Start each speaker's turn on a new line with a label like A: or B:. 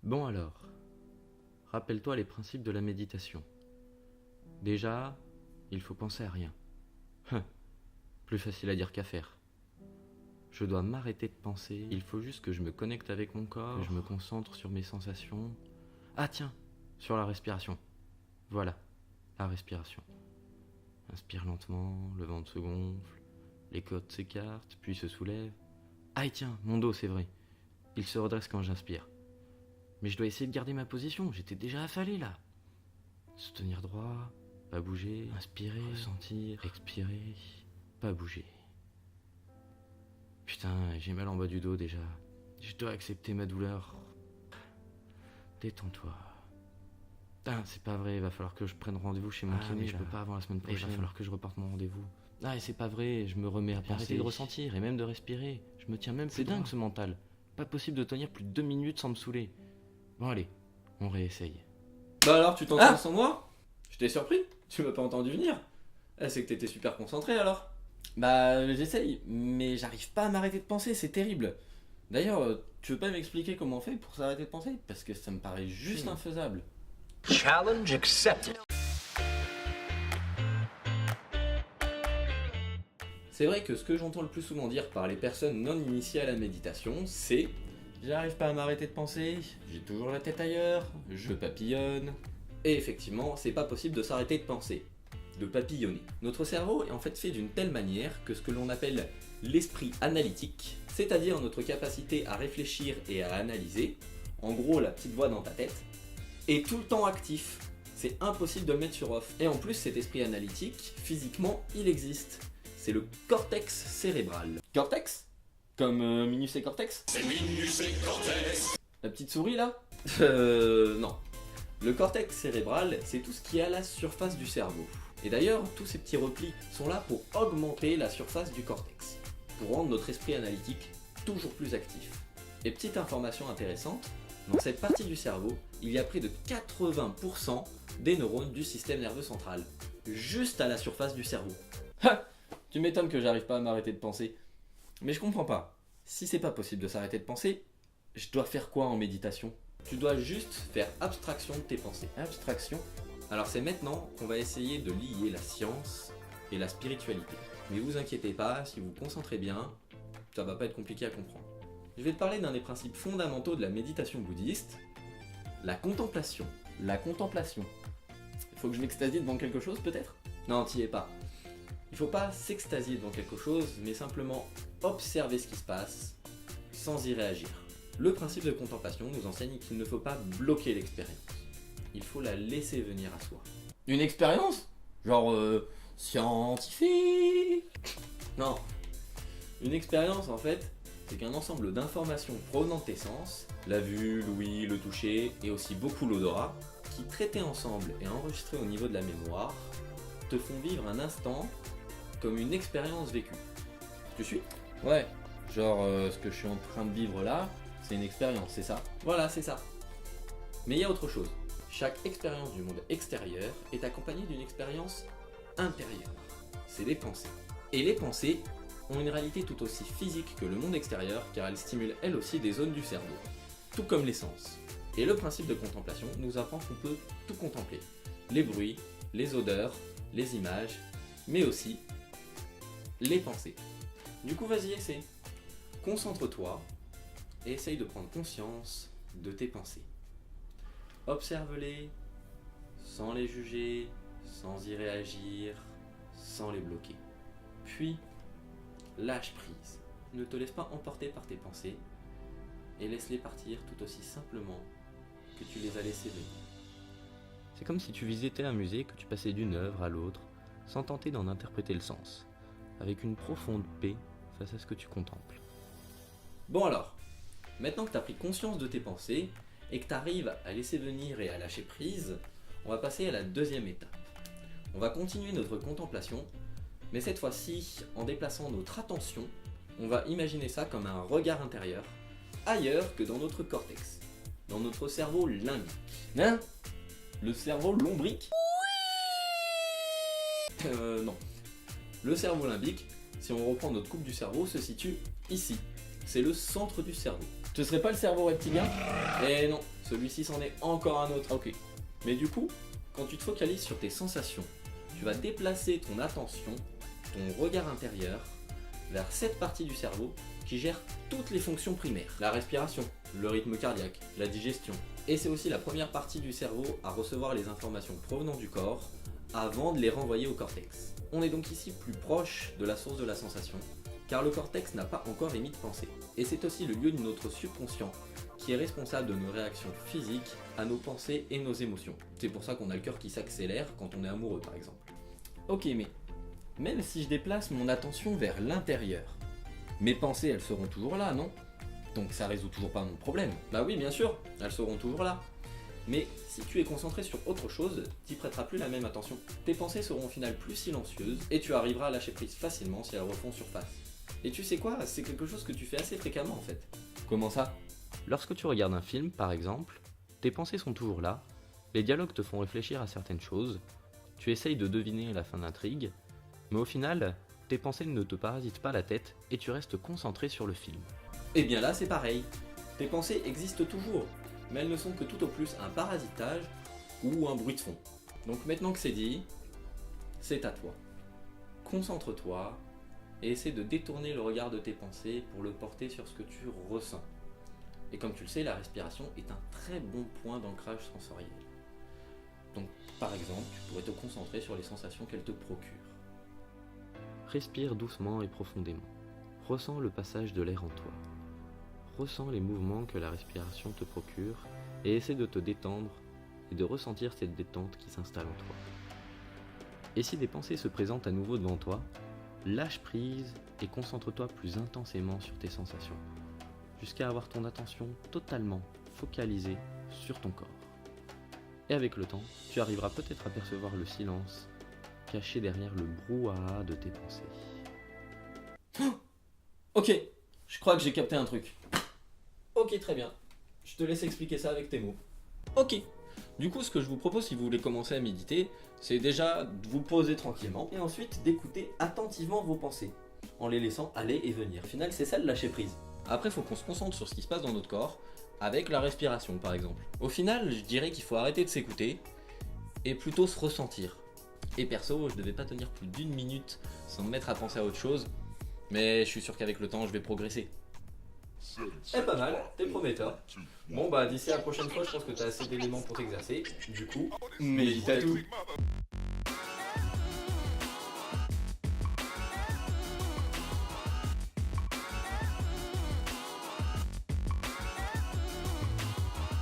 A: Bon alors, rappelle-toi les principes de la méditation. Déjà, il faut penser à rien. Plus facile à dire qu'à faire. Je dois m'arrêter de penser, il faut juste que je me connecte avec mon corps, que je me concentre sur mes sensations. Ah tiens, sur la respiration. Voilà, la respiration. Inspire lentement, le ventre se gonfle, les côtes s'écartent, puis se soulèvent. Ah et tiens, mon dos c'est vrai, il se redresse quand j'inspire. Mais je dois essayer de garder ma position, j'étais déjà affalé là. Se tenir droit, pas bouger, inspirer, ressentir, expirer, pas bouger. Putain, j'ai mal en bas du dos déjà. Je dois accepter ma douleur. Détends-toi. Putain, c'est pas vrai, il va falloir que je prenne rendez-vous chez mon kiné, je peux pas avant la semaine prochaine. Il va falloir que je reporte mon rendez-vous. Ah, et c'est pas vrai, je me remets à penser. Arrêter de ressentir et même de respirer. Je me tiens même plus dingue ce mental. Pas possible de tenir plus de 2 minutes sans me saouler. Bon allez, on réessaye.
B: Bah alors, tu t'entends sans moi? Je t'ai surpris? Tu m'as pas entendu venir? Ah, c'est que t'étais super concentré alors? Bah, j'essaye, mais j'arrive pas à m'arrêter de penser, c'est terrible. D'ailleurs, tu veux pas m'expliquer comment on fait pour s'arrêter de penser? Parce que ça me paraît juste infaisable.
C: Challenge accepted.
B: C'est vrai que ce que j'entends le plus souvent dire par les personnes non initiées à la méditation, c'est j'arrive pas à m'arrêter de penser, j'ai toujours la tête ailleurs, je papillonne. Et effectivement, c'est pas possible de s'arrêter de penser, de papillonner. Notre cerveau est en fait fait d'une telle manière que ce que l'on appelle l'esprit analytique, c'est-à-dire notre capacité à réfléchir et à analyser, en gros la petite voix dans ta tête, est tout le temps actif. C'est impossible de le mettre sur off. Et en plus, cet esprit analytique, physiquement, il existe. C'est le cortex cérébral. Cortex? Comme Minus et Cortex?
C: C'est Minus et Cortex.
B: La petite souris là? Non. Le cortex cérébral, c'est tout ce qui est à la surface du cerveau. Et d'ailleurs, tous ces petits replis sont là pour augmenter la surface du cortex, pour rendre notre esprit analytique toujours plus actif. Et petite information intéressante, dans cette partie du cerveau, il y a près de 80% des neurones du système nerveux central, juste à la surface du cerveau. Ha! Tu m'étonnes que j'arrive pas à m'arrêter de penser. Mais je comprends pas. Si c'est pas possible de s'arrêter de penser, je dois faire quoi en méditation? Tu dois juste faire abstraction de tes pensées. Abstraction? Alors c'est maintenant qu'on va essayer de lier la science et la spiritualité. Mais vous inquiétez pas, si vous vous concentrez bien, ça va pas être compliqué à comprendre. Je vais te parler d'un des principes fondamentaux de la méditation bouddhiste, la contemplation. La contemplation. Il faut que je m'extasie devant quelque chose peut-être? Non, t'y es pas. Il faut pas s'extasier devant quelque chose, mais simplement observer ce qui se passe, sans y réagir. Le principe de contemplation nous enseigne qu'il ne faut pas bloquer l'expérience. Il faut la laisser venir à soi. Une expérience? Genre scientifique? Non. Une expérience en fait, c'est qu'un ensemble d'informations provenant de tes sens, la vue, l'ouïe, le toucher, et aussi beaucoup l'odorat, qui traités ensemble et enregistrés au niveau de la mémoire, te font vivre un instant comme une expérience vécue. Tu suis? Ouais, genre ce que je suis en train de vivre là, c'est une expérience, c'est ça? Voilà, c'est ça. Mais il y a autre chose. Chaque expérience du monde extérieur est accompagnée d'une expérience intérieure. C'est les pensées. Et les pensées ont une réalité tout aussi physique que le monde extérieur, car elles stimulent elles aussi des zones du cerveau, tout comme les sens. Et le principe de contemplation nous apprend qu'on peut tout contempler. Les bruits, les odeurs, les images, mais aussi les pensées. Du coup, vas-y, essaie. Concentre-toi et essaye de prendre conscience de tes pensées. Observe-les, sans les juger, sans y réagir, sans les bloquer. Puis, lâche prise. Ne te laisse pas emporter par tes pensées et laisse-les partir tout aussi simplement que tu les as laissées venir.
A: C'est comme si tu visitais un musée, que tu passais d'une œuvre à l'autre, sans tenter d'en interpréter le sens, avec une profonde paix face à ce que tu contemples.
B: Bon alors, maintenant que tu as pris conscience de tes pensées et que tu arrives à laisser venir et à lâcher prise, on va passer à la deuxième étape. On va continuer notre contemplation, mais cette fois-ci, en déplaçant notre attention, on va imaginer ça comme un regard intérieur, ailleurs que dans notre cortex, dans notre cerveau limbique. Hein? Le cerveau lombrique? Non. Le cerveau limbique, si on reprend notre coupe du cerveau, se situe ici. C'est le centre du cerveau. Ce serait pas le cerveau reptilien? Eh non, celui-ci c'en est encore un autre. Ok. Mais du coup, quand tu te focalises sur tes sensations, tu vas déplacer ton attention, ton regard intérieur, vers cette partie du cerveau qui gère toutes les fonctions primaires. La respiration, le rythme cardiaque, la digestion. Et c'est aussi la première partie du cerveau à recevoir les informations provenant du corps avant de les renvoyer au cortex. On est donc ici plus proche de la source de la sensation, car le cortex n'a pas encore émis de pensée. Et c'est aussi le lieu de notre subconscient qui est responsable de nos réactions physiques à nos pensées et nos émotions. C'est pour ça qu'on a le cœur qui s'accélère quand on est amoureux par exemple. Ok, mais même si je déplace mon attention vers l'intérieur, mes pensées elles seront toujours là, non? Donc ça résout toujours pas mon problème. Bah oui, bien sûr, elles seront toujours là. Mais si tu es concentré sur autre chose, t'y prêteras plus la même attention. Tes pensées seront au final plus silencieuses et tu arriveras à lâcher prise facilement si elles refont surface. Et tu sais quoi, c'est quelque chose que tu fais assez fréquemment en fait. Comment ça?
A: Lorsque tu regardes un film, par exemple, tes pensées sont toujours là, les dialogues te font réfléchir à certaines choses, tu essayes de deviner la fin d'intrigue, mais au final, tes pensées ne te parasitent pas la tête et tu restes concentré sur le film.
B: Et bien là c'est pareil. Tes pensées existent toujours, mais elles ne sont que tout au plus un parasitage ou un bruit de fond. Donc maintenant que c'est dit, c'est à toi. Concentre-toi et essaie de détourner le regard de tes pensées pour le porter sur ce que tu ressens. Et comme tu le sais, la respiration est un très bon point d'ancrage sensoriel. Donc par exemple, tu pourrais te concentrer sur les sensations qu'elle te procure.
A: Respire doucement et profondément. Ressens le passage de l'air en toi. Ressens les mouvements que la respiration te procure et essaie de te détendre et de ressentir cette détente qui s'installe en toi. Et si des pensées se présentent à nouveau devant toi, lâche prise et concentre-toi plus intensément sur tes sensations, jusqu'à avoir ton attention totalement focalisée sur ton corps. Et avec le temps, tu arriveras peut-être à percevoir le silence caché derrière le brouhaha de tes pensées.
B: Ok, je crois que j'ai capté un truc. Ok, très bien. Je te laisse expliquer ça avec tes mots. Ok. Du coup, ce que je vous propose si vous voulez commencer à méditer, c'est déjà de vous poser tranquillement et ensuite d'écouter attentivement vos pensées, en les laissant aller et venir. Au final, c'est ça le lâcher prise. Après, il faut qu'on se concentre sur ce qui se passe dans notre corps, avec la respiration par exemple. Au final, je dirais qu'il faut arrêter de s'écouter et plutôt se ressentir. Et perso, je devais pas tenir plus d'1 minute sans me mettre à penser à autre chose, mais je suis sûr qu'avec le temps, je vais progresser. Eh, pas mal, t'es prometteur. Bon bah d'ici à la prochaine fois, je pense que t'as assez d'éléments pour t'exercer. Du coup, médite à tout.